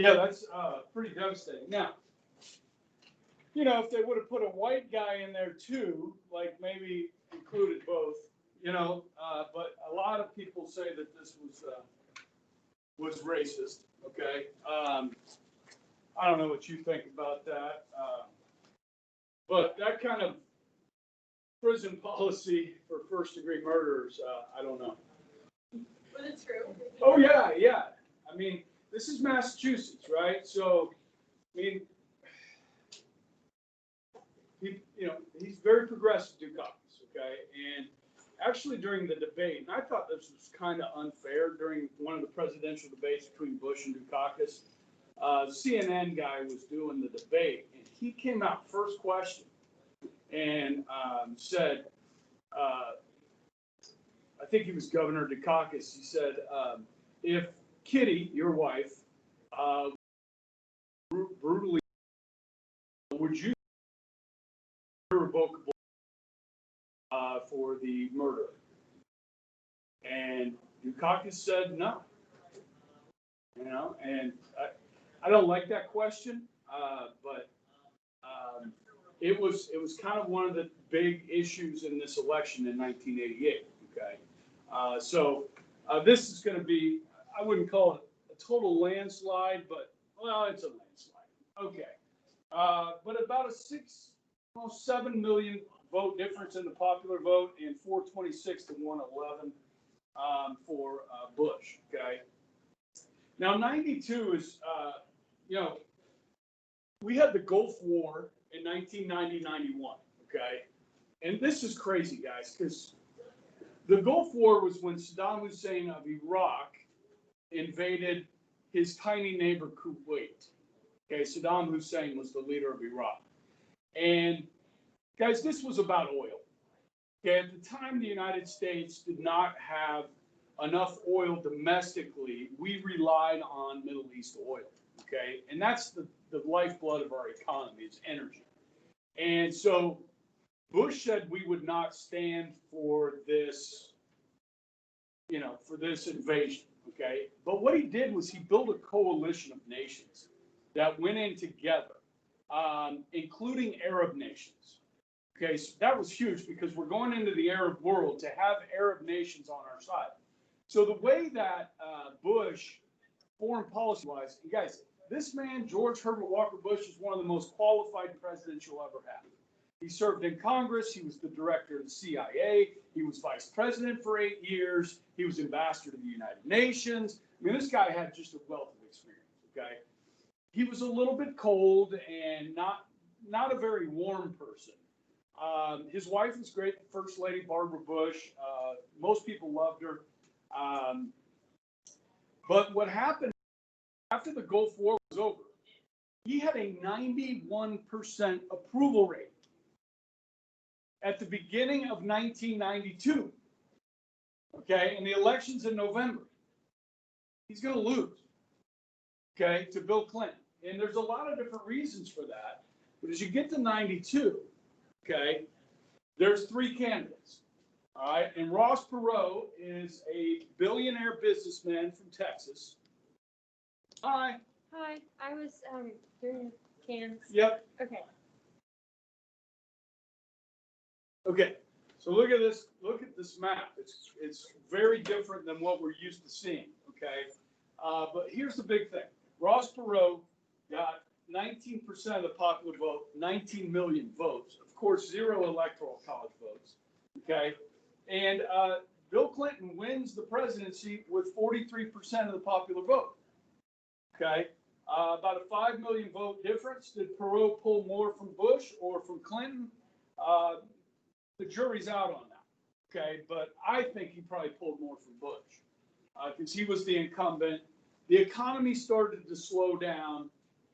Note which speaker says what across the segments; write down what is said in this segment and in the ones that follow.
Speaker 1: Yeah, that's pretty devastating. Now, you know, if they would have put a white guy in there too, like maybe included both, you know, but a lot of people say that this was racist. Okay, I don't know what you think about that, but that kind of prison policy for first-degree murderers, I don't know.
Speaker 2: But it's true.
Speaker 1: Oh yeah, yeah. I mean, this is Massachusetts, right? So, I mean, he's very progressive, Dukakis, okay? And actually during the debate, and I thought this was kind of unfair during one of the presidential debates between Bush and Dukakis, CNN guy was doing the debate, and he came out first question and said, I think he was Governor Dukakis, he said, if Kitty, your wife, brutally, would you irrevocable for the murder? And Dukakis said no. You know, and I don't like that question, but it was kind of one of the big issues in this election in 1988. Okay, so this is going to be, I wouldn't call it a total landslide, but well, it's a landslide. Okay, but about almost 7 million vote difference in the popular vote, and 426 to 111 for Bush. Okay. Now 92 is, you know, we had the Gulf War in 1990-91. Okay, and this is crazy, guys, because the Gulf War was when Saddam Hussein of Iraq invaded his tiny neighbor Kuwait. Okay, Saddam Hussein was the leader of Iraq. And guys, this was about oil. Okay, at the time, the United States did not have enough oil domestically. We relied on Middle East oil. Okay, and that's the lifeblood of our economy, is energy. And so Bush said we would not stand for this, you know, for this invasion. Okay, but what he did was he built a coalition of nations that went in together, including Arab nations. Okay, so that was huge because we're going into the Arab world to have Arab nations on our side. So the way that Bush, foreign policy-wise, you guys, this man, George Herbert Walker Bush, is one of the most qualified presidents you'll ever have. He served in Congress. He was the director of the CIA. He was vice president for 8 years. He was ambassador to the United Nations. I mean, this guy had just a wealth of experience. Okay, he was a little bit cold and not a very warm person. His wife was great, First Lady Barbara Bush. Most people loved her. But what happened after the Gulf War was over, he had a 91% approval rate at the beginning of 1992. Okay, and the election's in November. He's going to lose, okay, to Bill Clinton. And there's a lot of different reasons for that. But as you get to 92, okay, there's 3 candidates. All right, and Ross Perot is a billionaire businessman from Texas. Hi.
Speaker 2: Hi, I was doing cans.
Speaker 1: Yep.
Speaker 2: Okay.
Speaker 1: Okay. So look at this. Look at this map. It's very different than what we're used to seeing. Okay. But here's the big thing. Ross Perot got 19% of the popular vote, 19 million votes. Of course, 0 electoral college votes. Okay. And Bill Clinton wins the presidency with 43% of the popular vote. Okay. About a 5 million vote difference. Did Perot pull more from Bush or from Clinton? The jury's out on that. Okay. But I think he probably pulled more from Bush because he was the incumbent. The economy started to slow down.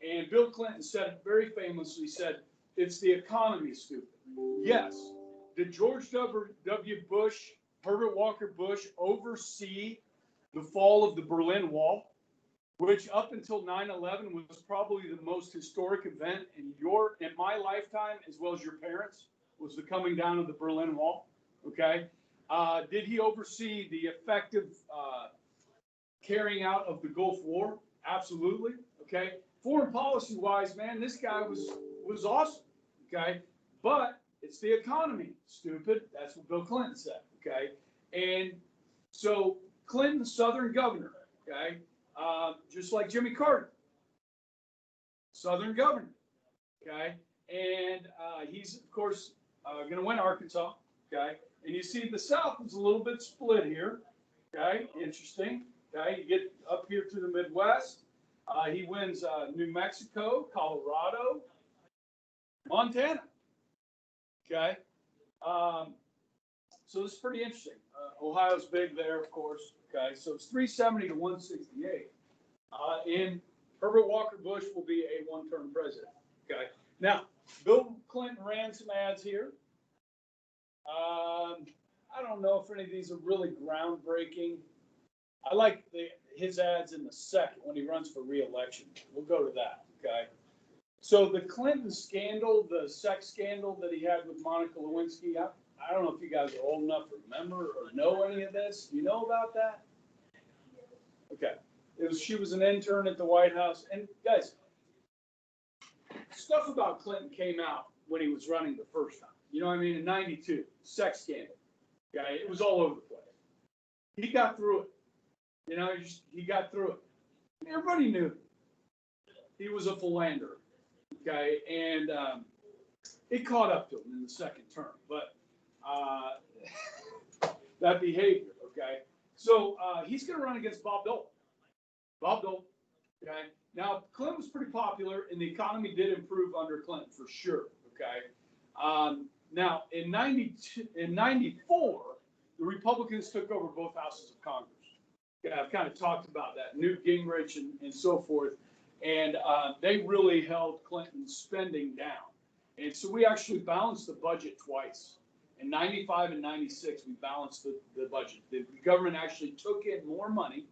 Speaker 1: And Bill Clinton said very famously, said, it's the economy, stupid. Yes. Did George W. Bush, Herbert Walker Bush, oversee the fall of the Berlin Wall, which up until 9/11 was probably the most historic event in my lifetime, as well as your parents, was the coming down of the Berlin Wall? Okay. Did he oversee the effective carrying out of the Gulf War? Absolutely. okay? Foreign policy wise, man, this guy was awesome, okay? But it's the economy, stupid. That's what Bill Clinton said, okay? And so Clinton, Southern governor, okay? Just like Jimmy Carter, Southern governor, okay? And he's, of course, going to win Arkansas, okay? And you see the South is a little bit split here, okay? Interesting, okay? You get up here to the Midwest. He wins New Mexico, Colorado, Montana, okay? So this is pretty interesting. Ohio's big there, of course, okay? So it's 370 to 168. And Herbert Walker Bush will be a one-term president, okay? Now, Bill Clinton ran some ads here. I don't know if any of these are really groundbreaking. I like his ads in the second when he runs for re-election. We'll go to that, okay? So the Clinton scandal, the sex scandal that he had with Monica Lewinsky, I don't know if you guys are old enough to remember or know any of this. Do you know about that? Okay. She was an intern at the White House. And guys, stuff about Clinton came out when he was running the first time. You know what I mean? In 92, sex scandal. Okay, it was all over the place. He got through it. You know, he got through it. Everybody knew he was a philanderer. Okay, and it caught up to him in the second term. But that behavior, okay? So he's going to run against Bob Dole. Bob Dole, okay? Now, Clinton was pretty popular, and the economy did improve under Clinton, for sure, okay? Now, in 94, the Republicans took over both houses of Congress. Okay, I've kind of talked about that, Newt Gingrich and so forth, and they really held Clinton's spending down. And so we actually balanced the budget twice. In 95 and 96, we balanced the budget. The government actually took in more money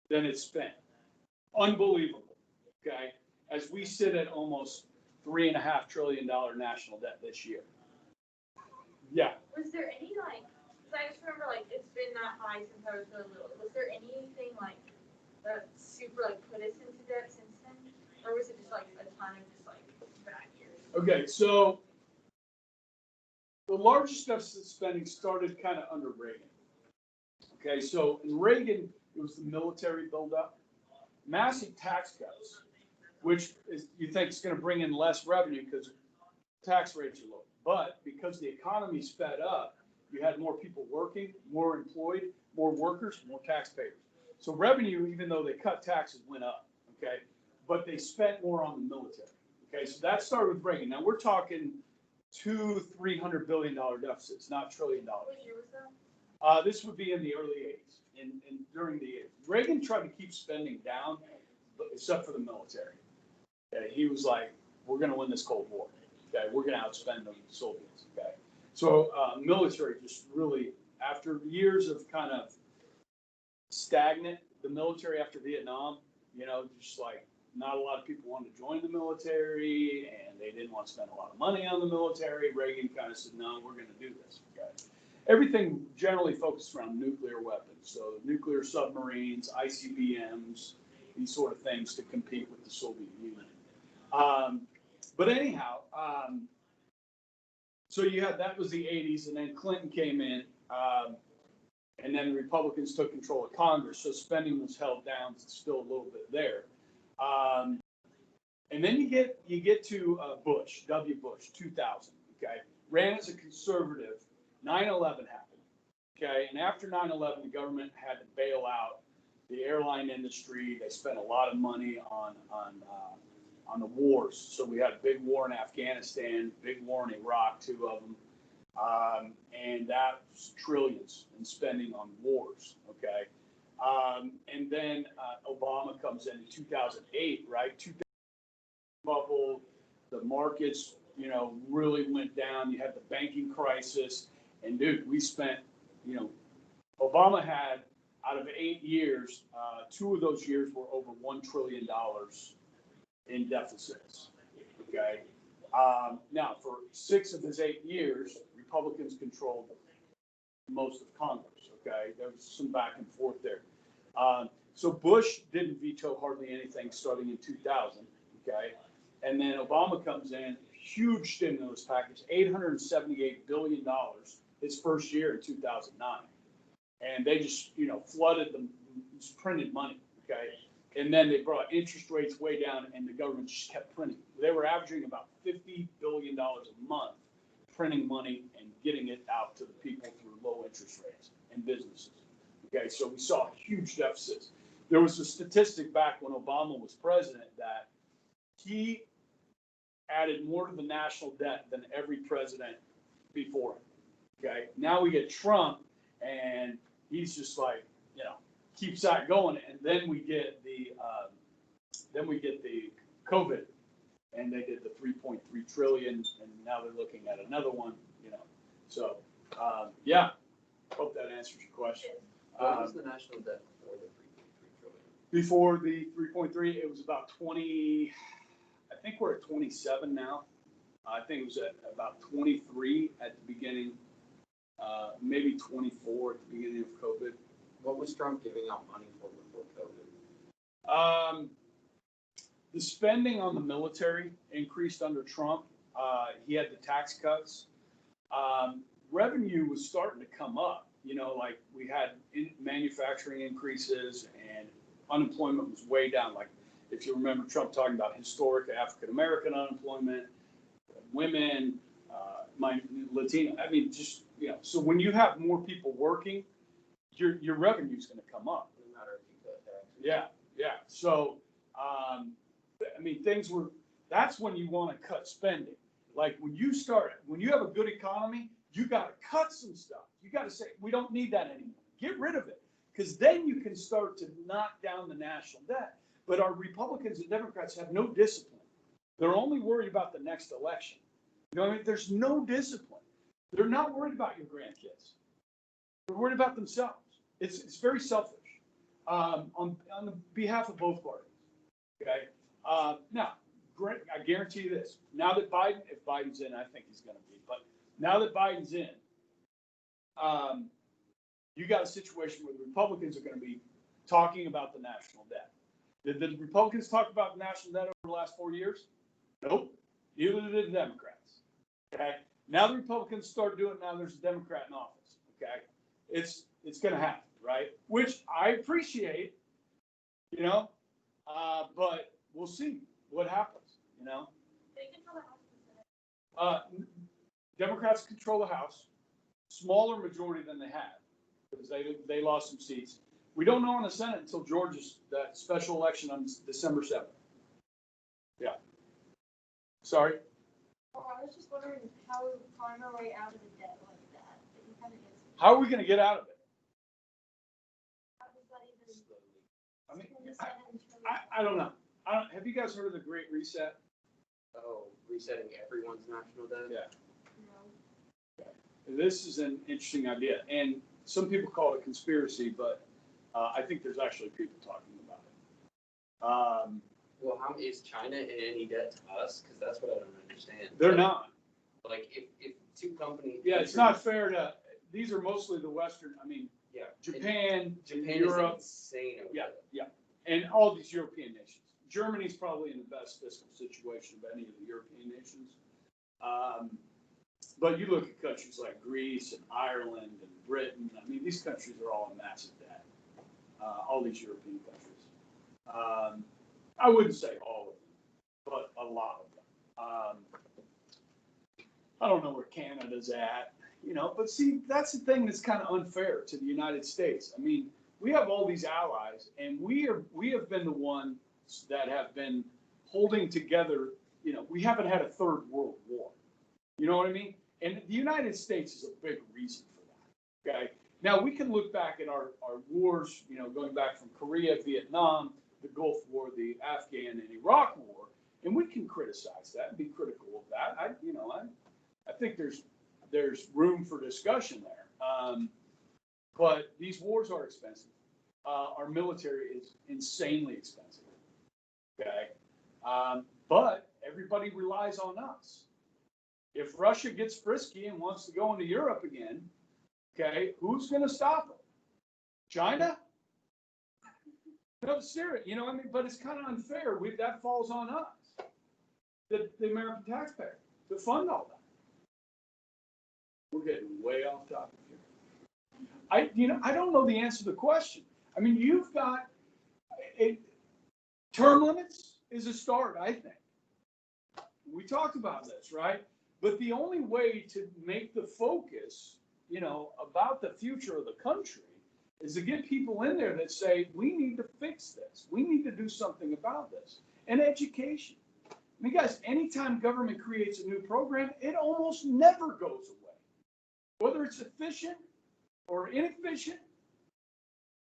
Speaker 1: than it spent. Unbelievable, okay? As we sit at almost $3.5 trillion national debt this year. Yeah.
Speaker 3: Was there any, like, because I just remember, like, it's been that high since I was really little. Was there anything, like, that super, like, put us into debt since then? Or was it just, like, a ton of just, like, bad years?
Speaker 1: Okay, so the largest deficit spending started kind of under Reagan. Okay, so in Reagan, it was the military buildup, massive tax cuts, which is, you think is going to bring in less revenue because tax rates are low. But because the economy sped up, you had more people working, more employed, more workers, more taxpayers. So revenue, even though they cut taxes, went up, okay? But they spent more on the military, okay? So that started with Reagan. Now we're talking $200-300 billion deficits, not $1 trillion.
Speaker 3: What year was that?
Speaker 1: This would be in the early 80s, and during the 80s. Reagan tried to keep spending down, but except for the military. Okay? He was like, we're going to win this Cold War. Okay, we're going to outspend the Soviets. Okay, so military just really, after years of kind of stagnant, the military after Vietnam, you know, just like not a lot of people wanted to join the military, and they didn't want to spend a lot of money on the military. Reagan kind of said, no, we're going to do this. Okay, everything generally focused around nuclear weapons, so nuclear submarines, ICBMs, these sort of things to compete with the Soviet Union. But anyhow, so you had, that was the 80s, and then Clinton came in, and then the Republicans took control of Congress, so spending was held down, still a little bit there. And then you get to Bush, W. Bush, 2000, okay? Ran as a conservative, 9/11 happened, okay? And after 9/11, the government had to bail out the airline industry. They spent a lot of money on the wars. So we had a big war in Afghanistan, big war in Iraq, 2 of them. And that was trillions in spending on wars, okay? And then Obama comes in 2008, right? 2000 bubble, the markets, you know, really went down. You had the banking crisis. And dude, we spent, you know, Obama had, out of 8 years, 2 of those years were over $1 trillion in deficits, okay? Now, for 6 of his 8 years, Republicans controlled most of Congress, okay? There was some back and forth there. So Bush didn't veto hardly anything starting in 2000, okay? And then Obama comes in, huge stimulus package, $878 billion his first year in 2009. And they just, flooded them, just printed money, okay? And then they brought interest rates way down and the government just kept printing. They were averaging about $50 billion a month printing money and getting it out to the people through low interest rates and businesses. Okay, so we saw huge deficits. There was a statistic back when Obama was president that he added more to the national debt than every president before him. Okay, now we get Trump and he's just like, keeps that going, and then we get the COVID, and they did the 3.3 trillion, and now they're looking at another one. So yeah, hope that answers your question.
Speaker 4: What was the national debt
Speaker 1: Before
Speaker 4: before the 3.3 trillion?
Speaker 1: the 3.3, it was about 20. I think we're at 27 now. I think it was at about 23 at the beginning, maybe 24 at the beginning of COVID.
Speaker 4: What was Trump giving out money for before COVID?
Speaker 1: The spending on the military increased under Trump. He had the tax cuts. Revenue was starting to come up. Like we had manufacturing increases and unemployment was way down. Like if you remember Trump talking about historic African-American unemployment, women, Latino. I mean, just, so when you have more people working, your revenue is going to come up.
Speaker 4: No matter if you cut taxes.
Speaker 1: Yeah. So, that's when you want to cut spending. Like when you have a good economy, you got to cut some stuff. You got to say, we don't need that anymore. Get rid of it. Because then you can start to knock down the national debt. But our Republicans and Democrats have no discipline. They're only worried about the next election. There's no discipline. They're not worried about your grandkids. They're worried about themselves. It's very selfish on the behalf of both parties. Okay. Now, I guarantee you this. Now that if Biden's in, I think he's going to be, but now that Biden's in, you got a situation where the Republicans are going to be talking about the national debt. Did the Republicans talk about the national debt over the last 4 years? Nope. Neither did the Democrats. Okay. Now the Republicans start doing it. Now there's a Democrat in office. Okay. It's going to happen, right? Which I appreciate, but we'll see what happens,
Speaker 3: They control the House and Senate.
Speaker 1: Democrats control the House, smaller majority than they had, because they lost some seats. We don't know in the Senate until Georgia's that special election on December 7th. Yeah. Sorry?
Speaker 2: Oh, I was just wondering how we would climb our way out of the debt like that. But you kind of answered.
Speaker 1: How are we going to get out of it?
Speaker 2: How does that even?
Speaker 1: I mean,
Speaker 2: in the Senate until-
Speaker 1: I don't know. Have you guys heard of the Great Reset?
Speaker 4: Oh, resetting everyone's national debt?
Speaker 1: Yeah.
Speaker 2: No.
Speaker 1: This is an interesting idea, and some people call it a conspiracy, but I think there's actually people talking about it.
Speaker 4: Well, how is China in any debt to us? Because that's what I don't understand.
Speaker 1: They're not.
Speaker 4: Like, if two companies.
Speaker 1: Yeah, it's not fair to. These are mostly the Western.
Speaker 4: Yeah.
Speaker 1: Japan,
Speaker 4: Japan
Speaker 1: Europe,
Speaker 4: is insane over
Speaker 1: yeah,
Speaker 4: there.
Speaker 1: yeah, and all these European nations. Germany's probably in the best fiscal situation of any of the European nations. But you look at countries like Greece and Ireland and Britain. These countries are all in massive debt. All these European countries. I wouldn't say all of them, but a lot of them. I don't know where Canada's at, but see, that's the thing that's kind of unfair to the United States. We have all these allies, and we have been the ones that have been holding together. We haven't had a third world war. You know what I mean? And the United States is a big reason for that. Okay. Now we can look back at our wars, going back from Korea, Vietnam, the Gulf War, the Afghan and Iraq War, and we can criticize that and be critical of that. I think there's room for discussion there. But these wars are expensive. Our military is insanely expensive. Okay. But everybody relies on us. If Russia gets frisky and wants to go into Europe again, okay, who's going to stop them? China? No, serious, you know, I mean, but it's kind of unfair. That falls on us, the American taxpayer, to fund all that. We're getting way off topic here. I don't know the answer to the question. I mean, you've got term limits is a start, I think. We talked about this, right? But the only way to make the focus, you know, about the future of the country is to get people in there that say, we need to fix this. We need to do something about this. And education. I mean, guys, anytime government creates a new program, it almost never goes away. Whether it's efficient or inefficient,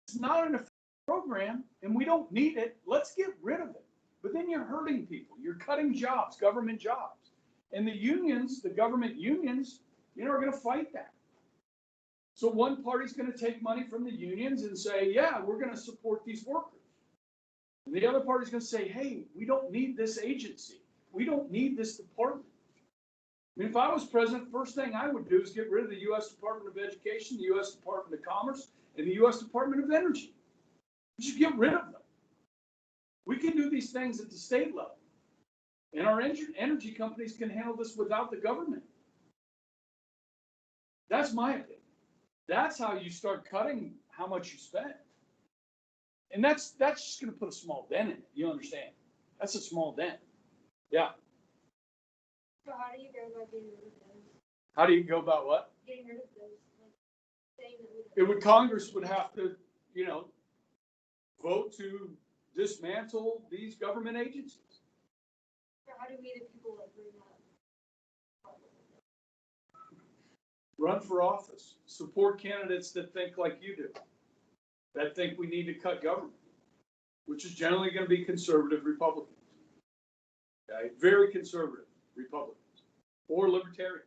Speaker 1: it's not an efficient program and we don't need it. Let's get rid of it. But then you're hurting people. You're cutting jobs, government jobs. And the unions, the government unions, you know, are going to fight that. So one party's going to take money from the unions and say, yeah, we're going to support these workers. And the other party's going to say, hey, we don't need this agency. We don't need this department. I mean, if I was president, first thing I would do is get rid of the U.S. Department of Education, the U.S. Department of Commerce, and the U.S. Department of Energy. We should get rid of them. We can do these things at the state level. And our energy companies can handle this without the government. That's my opinion. That's how you start cutting how much you spend. And that's just going to put a small dent in it. You understand? That's a small dent. Yeah.
Speaker 2: So how do you go about getting rid of those?
Speaker 1: How do you go about what?
Speaker 2: Getting rid of those, like, saying that
Speaker 1: Congress would have to, you know, vote to dismantle these government agencies.
Speaker 2: So how do we the people like bring that?
Speaker 1: Run for office. Support candidates that think like you do. That think we need to cut government, which is generally going to be conservative Republicans. Okay? Very conservative Republicans. Or libertarian,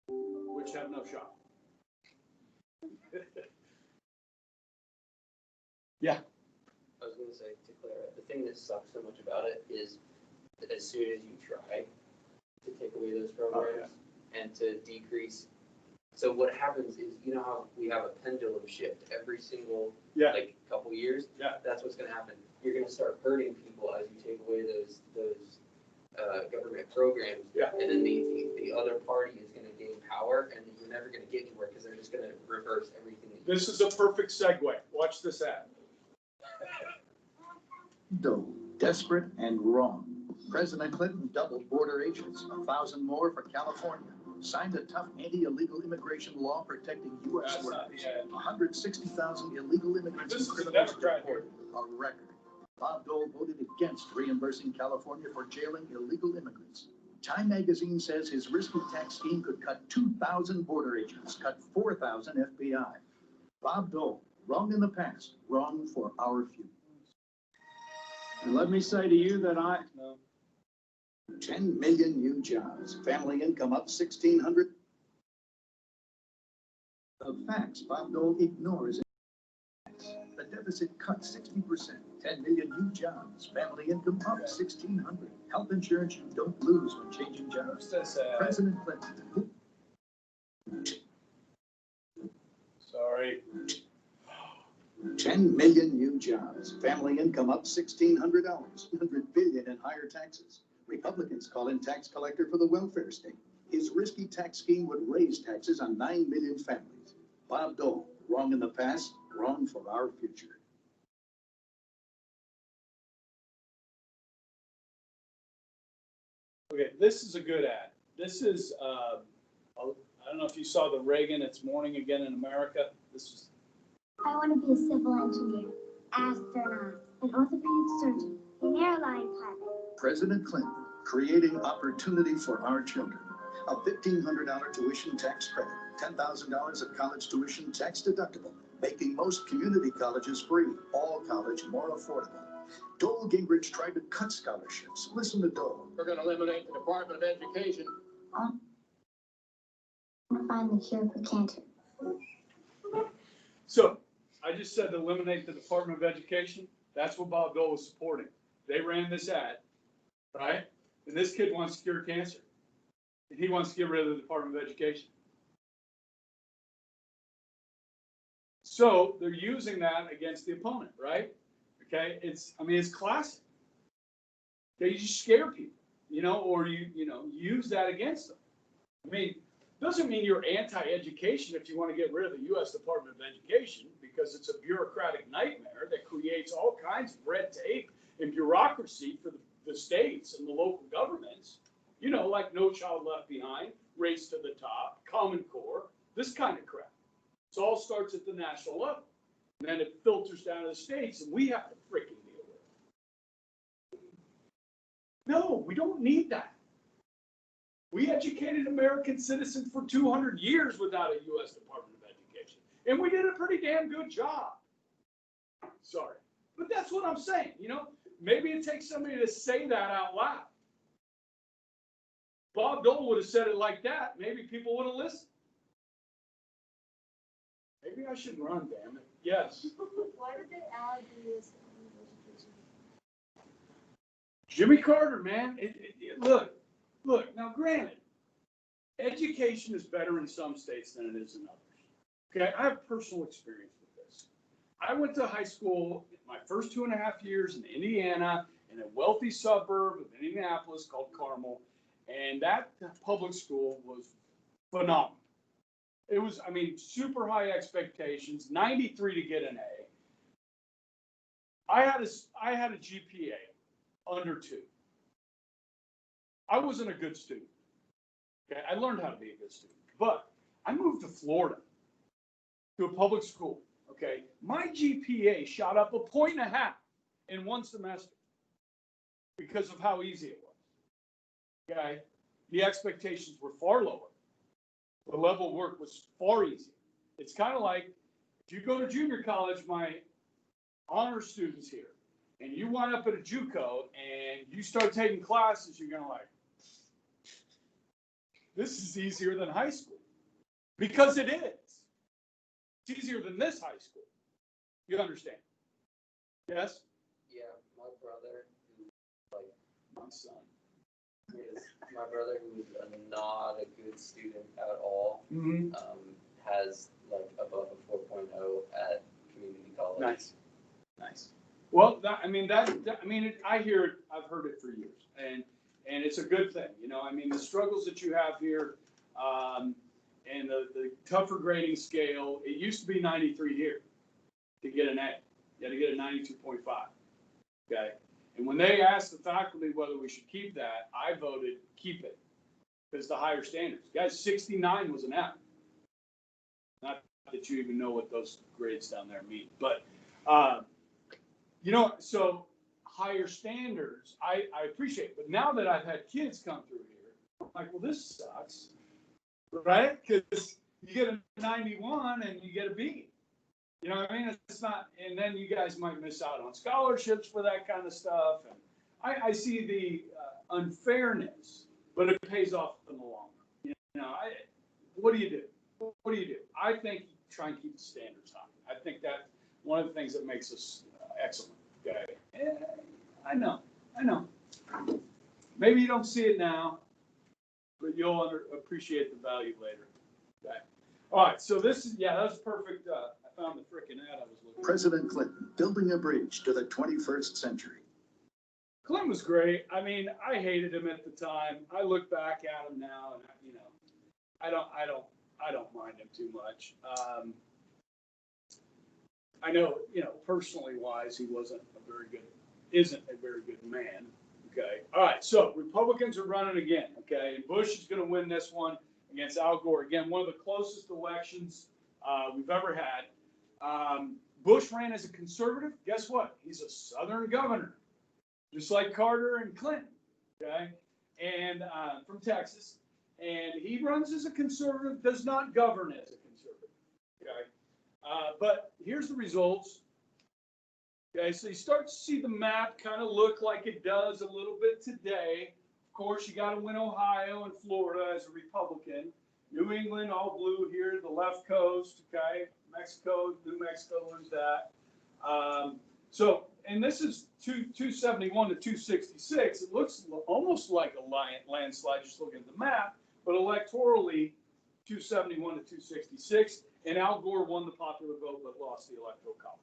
Speaker 1: which have no shot. Yeah.
Speaker 5: I was going to say to Clara, the thing that sucks so much about it is that as soon as you try to take away those programs and to decrease, so what happens is, you know how we have a pendulum shift every single like couple years?
Speaker 1: Yeah.
Speaker 5: That's what's going to happen. You're going to start hurting people as you take away those government programs.
Speaker 1: Yeah.
Speaker 5: And then the other party is going to gain power, and you're never going to get anywhere because they're just going to reverse everything.
Speaker 1: This is a perfect segue. Watch this ad.
Speaker 6: Though desperate and wrong, President Clinton doubled border agents, 1,000 more for California, signed a tough anti-illegal immigration law protecting U.S. workers, 160,000 illegal immigrants and criminals deported, a record. Bob Dole voted against reimbursing California for jailing illegal immigrants. Time magazine says his risky tax scheme could cut 2,000 border agents, cut 4,000 FBI. Bob Dole, wrong in the past, wrong for our future.
Speaker 7: And let me say to you that
Speaker 6: 10 million new jobs, family income up 1,600. The facts Bob Dole ignores. The deficit cut 60%, 10 million new jobs, family income up 1,600. Health insurance you don't lose when changing jobs. President Clinton.
Speaker 1: Sorry.
Speaker 6: 10 million new jobs, family income up $1,600, $100 billion in higher taxes. Republicans call in tax collector for the welfare state. His risky tax scheme would raise taxes on 9 million families. Bob Dole, wrong in the past, wrong for our future.
Speaker 1: Okay, this is a good ad. This is, I don't know if you saw the Reagan, It's Morning Again in America. This is.
Speaker 8: I want to be a civil engineer, astronaut, an orthopedic surgeon, an airline pilot.
Speaker 6: President Clinton, creating opportunity for our children. A $1,500 tuition tax credit, $10,000 of college tuition tax deductible, making most community colleges free, all college more affordable. Dole Gingrich tried to cut scholarships. Listen to Dole.
Speaker 7: we're going to eliminate the Department of Education.
Speaker 8: I want to find the cure for cancer.
Speaker 1: So I just said to eliminate the Department of Education. That's what Bob Dole was supporting. They ran this ad, right? And this kid wants to cure cancer. And he wants to get rid of the Department of Education. So they're using that against the opponent, right? Okay, it's classic. Okay, you just scare people, or you use that against them. I mean, doesn't mean you're anti-education if you want to get rid of the U.S. Department of Education, because it's a bureaucratic nightmare that creates all kinds of red tape and bureaucracy for the states and the local governments. Like No Child Left Behind, Race to the Top, Common Core, this kind of crap. It all starts at the national level, and then it filters down to the states, and we have to freaking deal with it. No, we don't need that. We educated American citizens for 200 years without a U.S. Department of Education, and we did a pretty damn good job. Sorry, but that's what I'm saying. Maybe it takes somebody to say that out loud. Bob Dole would have said it like that. Maybe people would have listened. Maybe I should run, damn it. Yes.
Speaker 2: Why did they add the U.S. Department of Education?
Speaker 1: Jimmy Carter, man. Look. Now, granted, education is better in some states than it is in others. Okay, I have personal experience with this. I went to high school my first 2.5 years in Indiana, in a wealthy suburb of Indianapolis called Carmel, and that public school was phenomenal. It was, super high expectations, 93 to get an A. I had a GPA under 2. I wasn't a good student. Okay, I learned how to be a good student, but I moved to Florida to a public school. Okay, my GPA shot up 1.5 points in one semester because of how easy it was. Okay, the expectations were far lower. The level of work was far easier. It's kind of like if you go to junior college, my honor students here, and you wind up at a JUCO and you start taking classes, you're gonna like, this is easier than high school, because it is. It's easier than this high school. You understand? Yes?
Speaker 5: Yeah, my brother,
Speaker 1: My son.
Speaker 5: my brother, who's not a good student at all,
Speaker 1: Mm-hmm.
Speaker 5: has like above a 4.0 at community college.
Speaker 1: Nice. Well, I hear it. I've heard it for years, and it's a good thing. The struggles that you have here, and the tougher grading scale. It used to be 93 here to get an A. You had to get a 92.5. Okay. And when they asked the faculty whether we should keep that, I voted keep it, because the higher standards. Guys, 69 was an F. Not that you even know what those grades down there mean, but so higher standards, I appreciate it. But now that I've had kids come through here, I'm like, well, this sucks, right? Because you get a 91 and you get a B. You know what I mean? It's not, and then you guys might miss out on scholarships for that kind of stuff. And I see the unfairness, but it pays off in the long run. What do you do? What do you do? I think try and keep the standards high. I think that's one of the things that makes us excellent. Okay. I know. Maybe you don't see it now, but you'll appreciate the value later. Okay. All right. So that was perfect. I found the frickin' ad I was looking for.
Speaker 6: President Clinton building a bridge to the 21st century.
Speaker 1: Clinton was great. I hated him at the time. I look back at him now, and I don't mind him too much. I know, personally wise, he isn't a very good man. Okay. All right. So Republicans are running again. Okay. And Bush is going to win this one against Al Gore. Again, one of the closest elections we've ever had. Bush ran as a conservative. Guess what? He's a Southern governor, just like Carter and Clinton. Okay. And from Texas. And he runs as a conservative, does not govern as a conservative. Okay. But here's the results. Okay, so you start to see the map kind of look like it does a little bit today. Of course, you got to win Ohio and Florida as a Republican. New England, all blue here, the left coast. Okay, Mexico, New Mexico, lose that. And this is 271 to 266. It looks almost like a landslide just looking at the map, but electorally, 271 to 266. And Al Gore won the popular vote but lost the electoral college.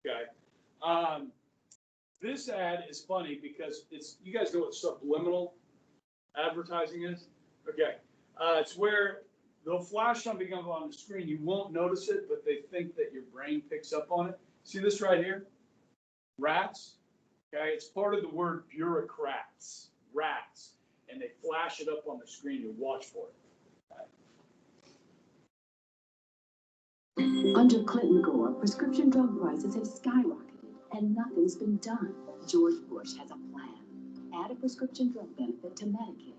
Speaker 1: Okay. This ad is funny because you guys know what subliminal advertising is? Okay. It's where they'll flash something up on the screen. You won't notice it, but they think that your brain picks up on it. See this right here? Rats. Okay. It's part of the word bureaucrats. Rats. And they flash it up on the screen. You watch for it.
Speaker 9: Under Clinton Gore, prescription drug prices have skyrocketed and nothing's been done. George Bush has a plan. Add a prescription drug benefit to Medicare.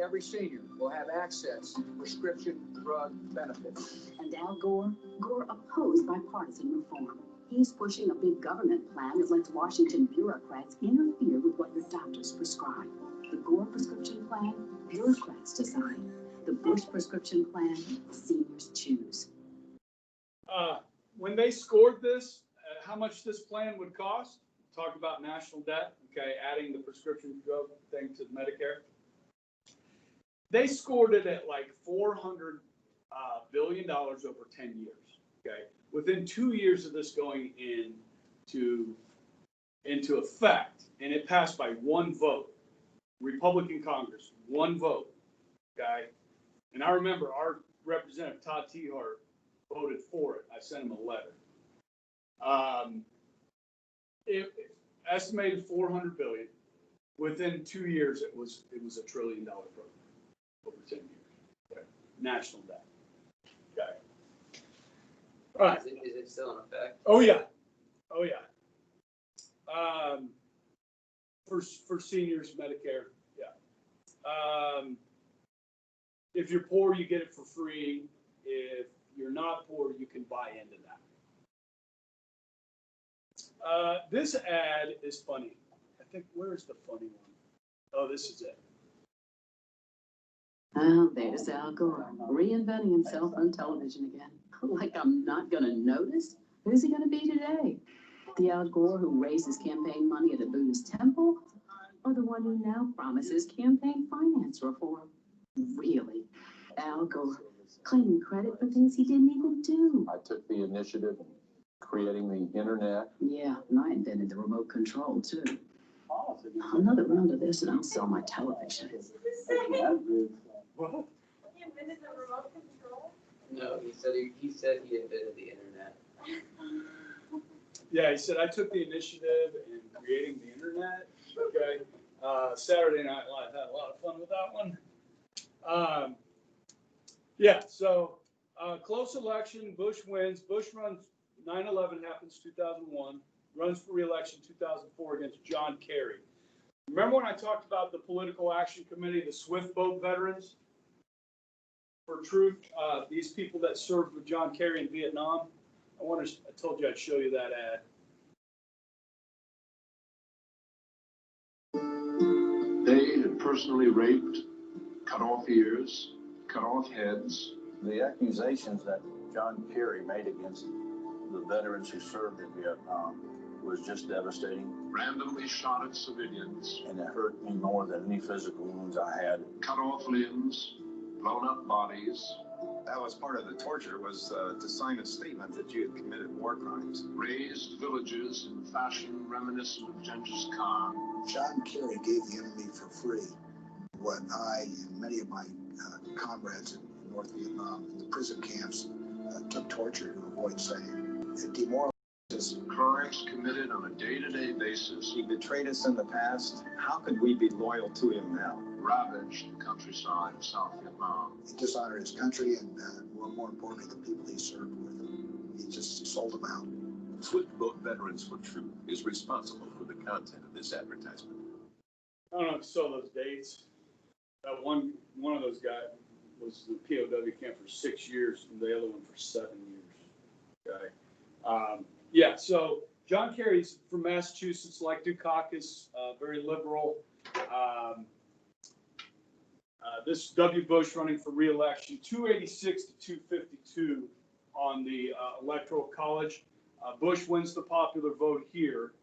Speaker 6: Every senior will have access to prescription drug benefits.
Speaker 9: And Al Gore? Gore opposed bipartisan reform. He's pushing a big government plan that lets Washington bureaucrats interfere with what your doctors prescribe. The Gore prescription plan, bureaucrats decide. The Bush prescription plan, seniors choose.
Speaker 1: When they scored this, how much this plan would cost, talk about national debt, okay, adding the prescription drug thing to Medicare. They scored it at like $400 billion over 10 years, okay? Within 2 years of this going into effect, and it passed by one vote, Republican Congress, one vote, okay? And I remember our Representative Todd Tiahrt voted for it. I sent him a letter. It estimated $400 billion. Within 2 years, it was $1 trillion program over 10 years. Okay. National debt. Okay. All right.
Speaker 5: Is it still in effect?
Speaker 1: Oh yeah. Oh yeah. For seniors, Medicare. Yeah. If you're poor, you get it for free. If you're not poor, you can buy into that. This ad is funny. I think, where's the funny one? Oh, this is it.
Speaker 9: Oh, there's Al Gore, reinventing himself on television again. Like I'm not gonna notice? Who's he gonna be today? The Al Gore who raised his campaign money at a Buddhist temple? Or the one who now promises campaign finance reform? Really? Al Gore, claiming credit for things he didn't even do.
Speaker 10: I took the initiative in creating the internet.
Speaker 9: Yeah, and I invented the remote control too. Another round of this and I'll sell my television.
Speaker 1: What?
Speaker 3: He invented the remote control?
Speaker 5: No, he said he invented the internet.
Speaker 1: Yeah, he said, I took the initiative in creating the internet. Okay. Saturday Night Live had a lot of fun with that one. Yeah, so close election, Bush wins. Bush runs, 9/11 happens 2001, runs for re-election 2004 against John Kerry. Remember when I talked about the Political Action Committee, the Swift Boat veterans for truth, these people that served with John Kerry in Vietnam? I told you I'd show you that ad.
Speaker 7: They had personally raped, cut off ears, cut off heads.
Speaker 6: The accusations that John Kerry made against the veterans who served in Vietnam was just devastating.
Speaker 7: Randomly shot at civilians.
Speaker 6: And it hurt me more than any physical wounds I had.
Speaker 7: Cut off limbs, blown up bodies.
Speaker 11: That was part of the torture, was to sign a statement that you had committed war crimes.
Speaker 7: Razed villages in fashion reminiscent of Genghis Khan.
Speaker 12: John Kerry gave the enemy for free what I and many of my comrades in North Vietnam in the prison camps took torture to avoid saying. It demoralized us.
Speaker 7: Crimes committed on a day-to-day basis.
Speaker 11: He betrayed us in the past. How could we be loyal to him now?
Speaker 7: Ravaged the countryside of South Vietnam.
Speaker 12: He dishonored his country and, more importantly, the people he served with. He just sold them out.
Speaker 10: Swift Boat Veterans for Truth is responsible for the content of this advertisement.
Speaker 1: I don't know if you saw those dates. That one of those guys was in the POW camp for 6 years, and the other one for 7 years. Okay. Yeah, so John Kerry's from Massachusetts, like Dukakis, very liberal. This W. Bush running for re-election, 286 to 252 on the Electoral College. Bush wins the popular vote here.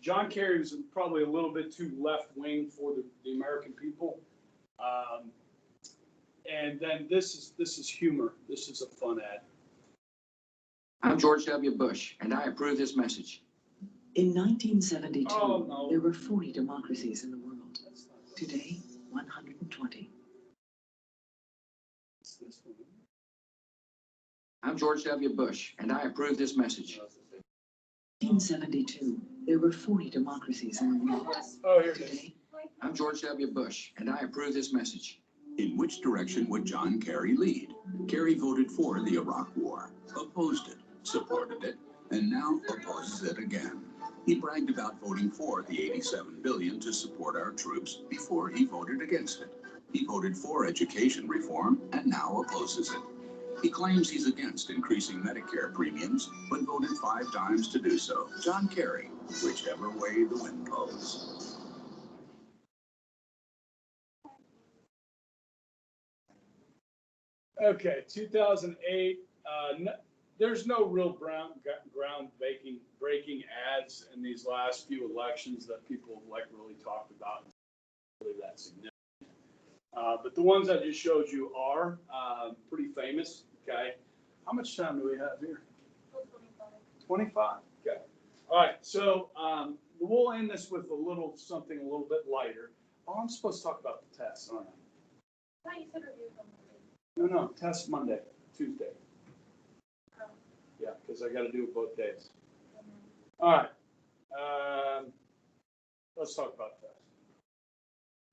Speaker 1: John Kerry was probably a little bit too left-wing for the American people. And then this is humor. This is a fun ad.
Speaker 13: I'm George W. Bush, and I approve this message.
Speaker 14: In 1972,
Speaker 1: Oh, no.
Speaker 14: there were 40 democracies in the world. Today, 120.
Speaker 13: I'm George W. Bush, and I approve this message.
Speaker 14: 1972, there were 40 democracies in the world.
Speaker 1: Oh, here it is.
Speaker 14: Today,
Speaker 13: I'm George W. Bush, and I approve this message.
Speaker 10: In which direction would John Kerry lead? Kerry voted for the Iraq War, opposed it, supported it, and now opposes it again. He bragged about voting for the $87 billion to support our troops before he voted against it. He voted for education reform and now opposes it. He claims he's against increasing Medicare premiums, but voted 5 times to do so. John Kerry, whichever way the wind blows.
Speaker 1: Okay, 2008. There's no real breaking ads in these last few elections that people like really talked about. Really that significant. But the ones I just showed you are pretty famous. Okay, how much time do we have here? 25. Okay. All right. So we'll end this with something a little bit lighter. Oh, I'm supposed to talk about the tests, aren't I?
Speaker 3: I thought you said review on Monday.
Speaker 1: No, test Monday, Tuesday. Yeah, because I got to do it both days. All right. Let's talk about tests.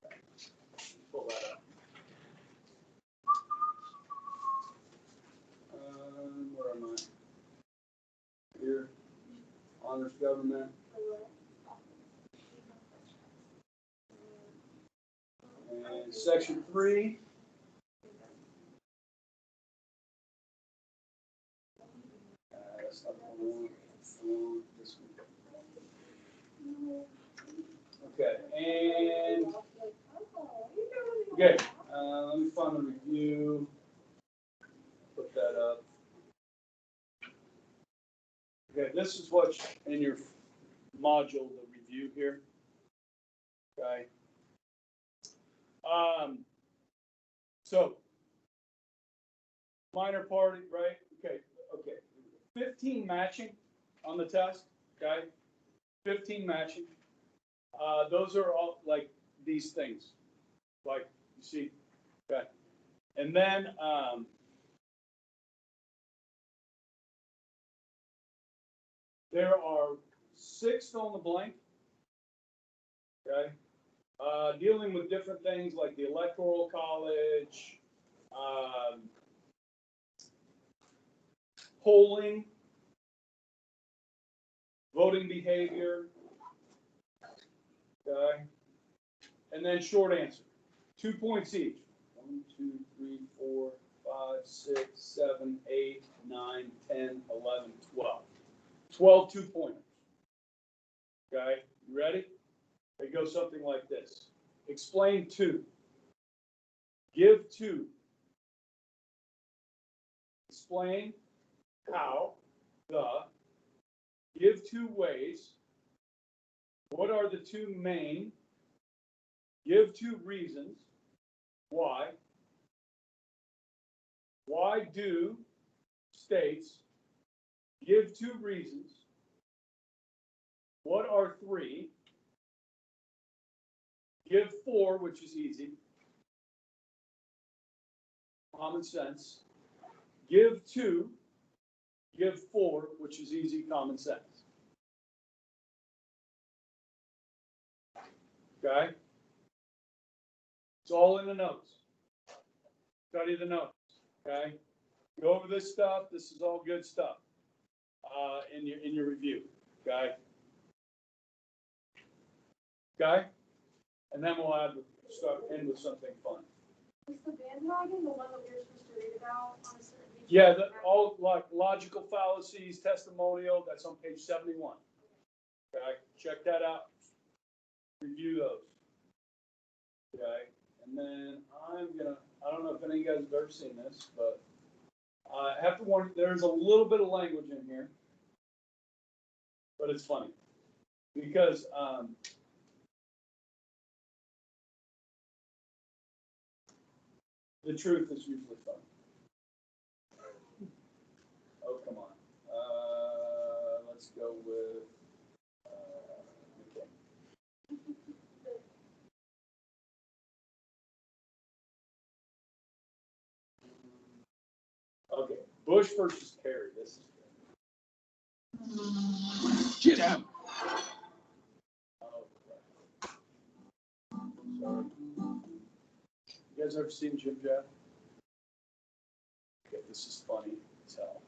Speaker 1: Okay. Pull that up. Where am I? Here. Honors government. And section 3. That's not the one. This one. Okay, and okay, let me find the review. Put that up. Okay, this is what's in your module, the review here. Okay. So minor party, right? Okay. 15 matching on the test. Okay. 15 matching. Those are all like these things, like you see. Okay. And then there are 6 fill in the blank. Okay. Dealing with different things like the Electoral College, polling, voting behavior, okay, and then short answer. 2 points each. 1, 2, 3, 4, 5, 6, 7, 8, 9, 10, 11, 12. 12 2-pointers. Okay, you ready? They go something like this. Explain 2. Give 2. Explain how, give 2 ways. What are the 2 main? Give 2 reasons. Why? Why do states? Give 2 reasons. What are 3? Give 4, which is easy. Common sense. Give 2. Give 4, which is easy, common sense. Okay? It's all in the notes. Study the notes. Okay? Go over this stuff. This is all good stuff in your review. Okay? Okay? And then we'll end with something fun.
Speaker 2: Was the bandwagon the one that we were supposed to read about on a certain page?
Speaker 1: Yeah, all like logical fallacies, testimonial, that's on page 71. Okay, check that out. Review those. Okay, and then I don't know if any of you guys have ever seen this, but I have to warn you, there's a little bit of language in here, but it's funny because The truth is usually fun. Oh, come on. Let's go with, okay. Okay, Bush versus Kerry. This is good.
Speaker 10: Get out.
Speaker 1: Oh, crap. Sorry. You guys ever seen Jim Jab? Okay, this is funny as hell.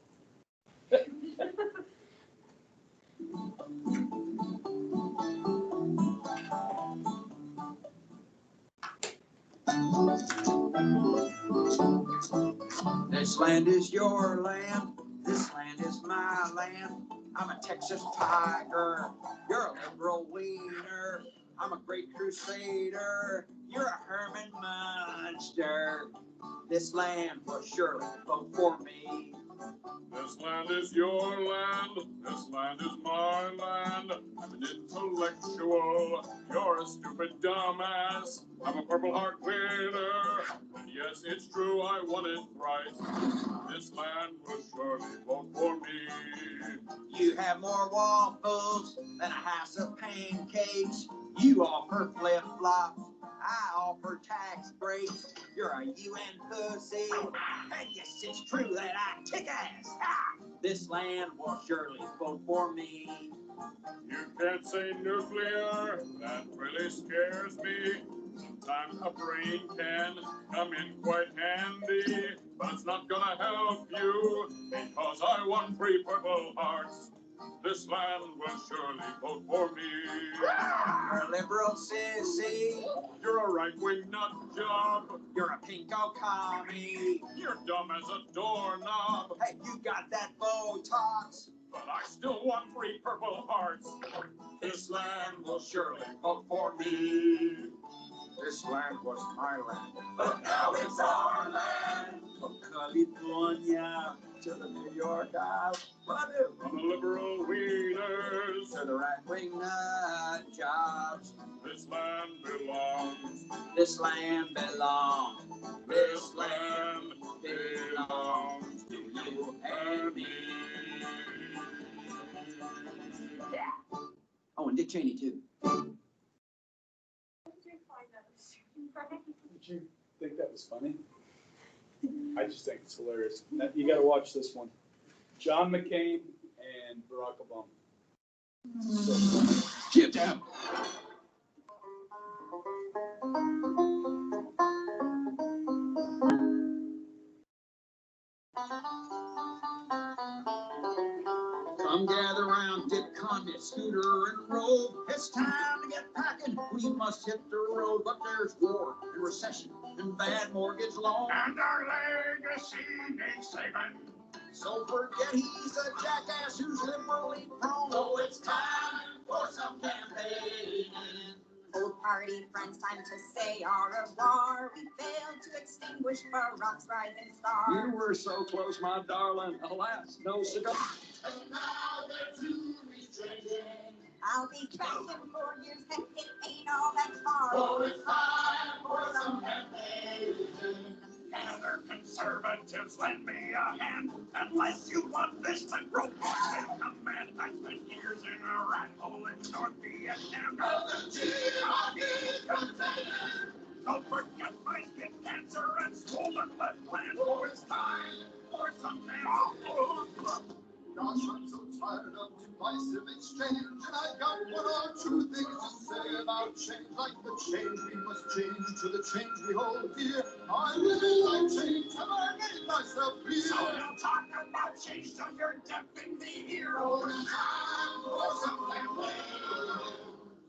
Speaker 13: This land is your land, this land is my land. I'm a Texas tiger, you're a liberal wiener. I'm a great crusader, you're a Herman Munster. This land will surely vote for me.
Speaker 15: This land is your land, this land is my land. I'm an intellectual, you're a stupid dumbass. I'm a Purple Heart winner, and yes, it's true, I won it thrice. This land will surely vote for me.
Speaker 13: You have more waffles than a house of pancakes. You offer flip-flops, I offer tax breaks. You're a UN pussy, and yes, it's true that I kick ass. Ah! This land will surely vote for me.
Speaker 15: You can't say nuclear, that really scares me. Sometimes a brain can come in quite handy, but it's not gonna help you, because I won 3 Purple Hearts. This land will surely vote for me.
Speaker 13: You're a liberal sissy.
Speaker 15: You're a right-wing nut job.
Speaker 13: You're a pinko commie.
Speaker 15: You're dumb as a doorknob.
Speaker 13: Hey, you got that Botox.
Speaker 15: But I still won 3 Purple Hearts. This land will surely vote for me.
Speaker 13: This land was my land,
Speaker 15: But now it's our land.
Speaker 13: from California to the New York Isles.
Speaker 15: From the liberal wieners
Speaker 13: To the right-wing nut jobs.
Speaker 15: this land belongs.
Speaker 13: This land belongs.
Speaker 15: This land belongs to you and me.
Speaker 13: Oh, and Dick Cheney, too.
Speaker 1: Did you think that was funny? I just think it's hilarious. You got to watch this one. John McCain and Barack Obama. So funny.
Speaker 10: Get out.
Speaker 13: Come gather round, Dick, Condit, Scooter, and Robe. It's time to get packing. We must hit the road, but there's war and recession and bad mortgage loan.
Speaker 15: And our legacy needs saving.
Speaker 13: So forget he's a jackass who's liberally prone.
Speaker 15: So it's time for some campaigning.
Speaker 2: Old party friends, time to say au revoir. We failed to extinguish Barack's rising star.
Speaker 13: You were so close, my darling. Alas, no cigar.
Speaker 15: And now they're too restraining.
Speaker 2: I'll be back in 4 years, and it ain't all that far.
Speaker 15: So it's time for some campaigning. Gather conservatives, lend me a hand. Unless you want this to grow poison, a man I spent years in a rat hole in North Vietnam. The GOP contender. Don't forget my skin cancer and swollen left gland. Oh, it's time for some awful.
Speaker 7: Gosh, I'm so tired of divisive exchange, and I got one or two things to say about change, like the change we must change to the change we hold dear. I really like change, and I made myself clear.
Speaker 15: So don't talk about change till you're deaf in the ear. Oh, it's time for some campaign.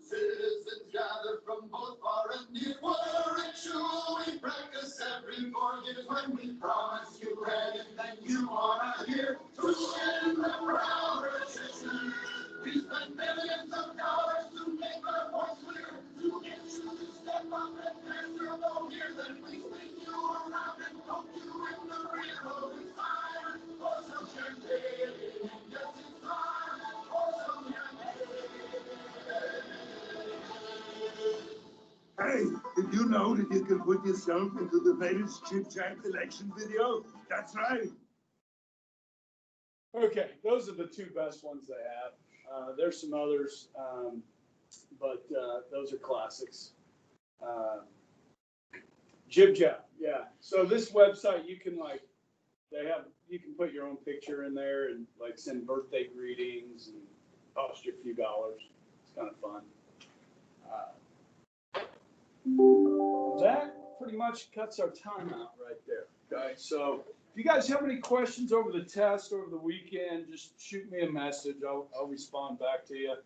Speaker 7: Citizens gather from both far and near. What a ritual we practice every morning when we promise you anything you wanna hear. To end the proud resistance, we spend millions of dollars to make our voice clear. To get you to step up and answer no here, then we spin you around and poke you in the rear. Oh, it's time for some campaign. Yes, it's time for some campaign.
Speaker 6: Hey, did you
Speaker 15: know that you can put yourself into the latest chit chat election video? That's right.
Speaker 1: Okay, those are the two best ones they have. There's some others, but those are classics. Jib Jab, yeah. So this website, you can you can put your own picture in there and like send birthday greetings and cost you a few dollars. It's kind of fun. That pretty much cuts our time out right there. Okay, so if you guys have any questions over the test over the weekend, just shoot me a message. I'll respond back to you,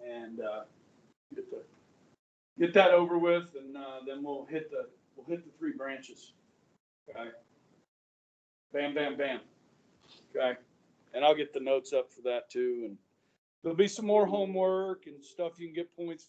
Speaker 1: and get that over with, and then we'll hit the 3 branches. Okay. Bam, bam, bam. Okay. And I'll get the notes up for that too, and there'll be some more homework and stuff you can get points